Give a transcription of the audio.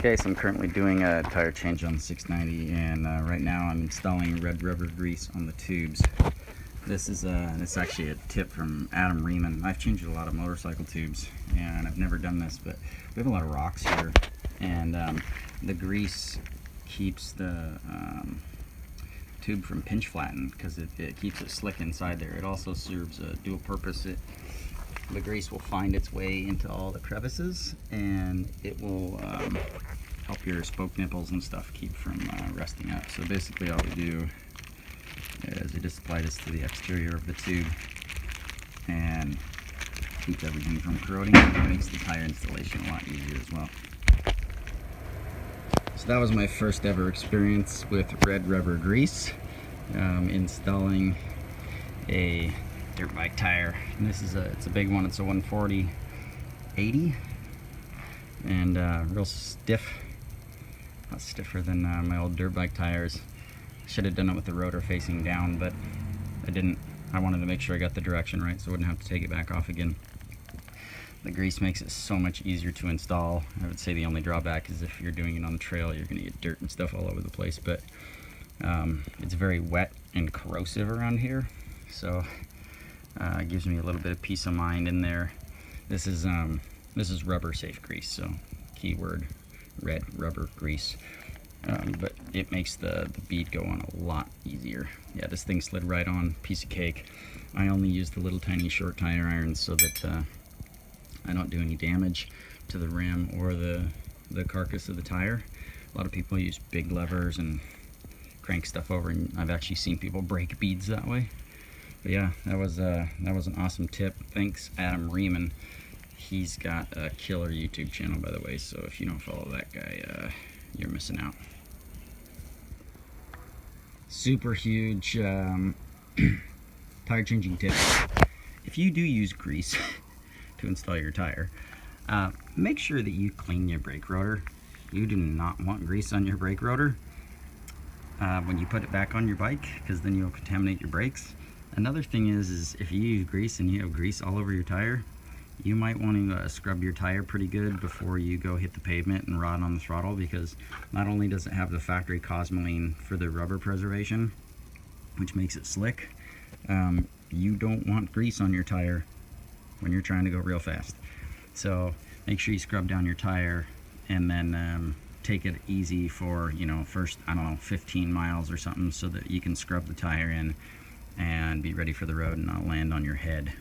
Okay, so I'm currently doing a tire change on the 690, and right now I'm installing red rubber grease on the tubes. This is it's actually a tip from Adam Riemann. I've changed a lot of motorcycle tubes, and I've never done this, but we have a lot of rocks here, and the grease keeps the tube from pinch flattened because it keeps it slick inside there. It also serves a dual purpose. The grease will find its way into all the crevices, and it will help your spoke nipples and stuff keep from rusting up. So basically all we do is we just apply this to the exterior of the tube and keeps everything from corroding. It makes the tire installation a lot easier as well. So that was my first ever experience with red rubber grease, installing a dirt bike tire. And this is it's a big one. It's a 140/80, and real stiff, a lot stiffer than my old dirt bike tires. Should have done it with the rotor facing down, but I didn't. I wanted to make sure I got the direction right so I wouldn't have to take it back off again. The grease makes it so much easier to install. I would say the only drawback is if you're doing it on the trail, you're going to get dirt and stuff all over the place, but it's very wet and corrosive around here, so it gives me a little bit of peace of mind in there. This is rubber safe grease, so keyword red rubber grease. But it makes the bead go on a lot easier. Yeah, this thing slid right on, piece of cake. I only used the little tiny short tire irons so that I don't do any damage to the rim or the carcass of the tire. A lot of people use big levers and crank stuff over, and I've actually seen people break beads that way. But yeah, that was an awesome tip. Thanks, Adam Riemann. He's got a killer YouTube channel, by the way, so if you don't follow that guy, you're missing out. Super huge tire changing tip. If you do use grease to install your tire, make sure that you clean your brake rotor. You do not want grease on your brake rotor when you put it back on your bike, because then you'll contaminate your brakes. Another thing is if you use grease and you have grease all over your tire, you might want to scrub your tire pretty good before you go hit the pavement and rod on the throttle, because not only does it have the factory cosmoline for the rubber preservation, which makes it slick, you don't want grease on your tire when you're trying to go real fast. So make sure you scrub down your tire, and then take it easy for, first, I don't know, 15 miles or something, so that you can scrub the tire in and be ready for the road and not land on your head.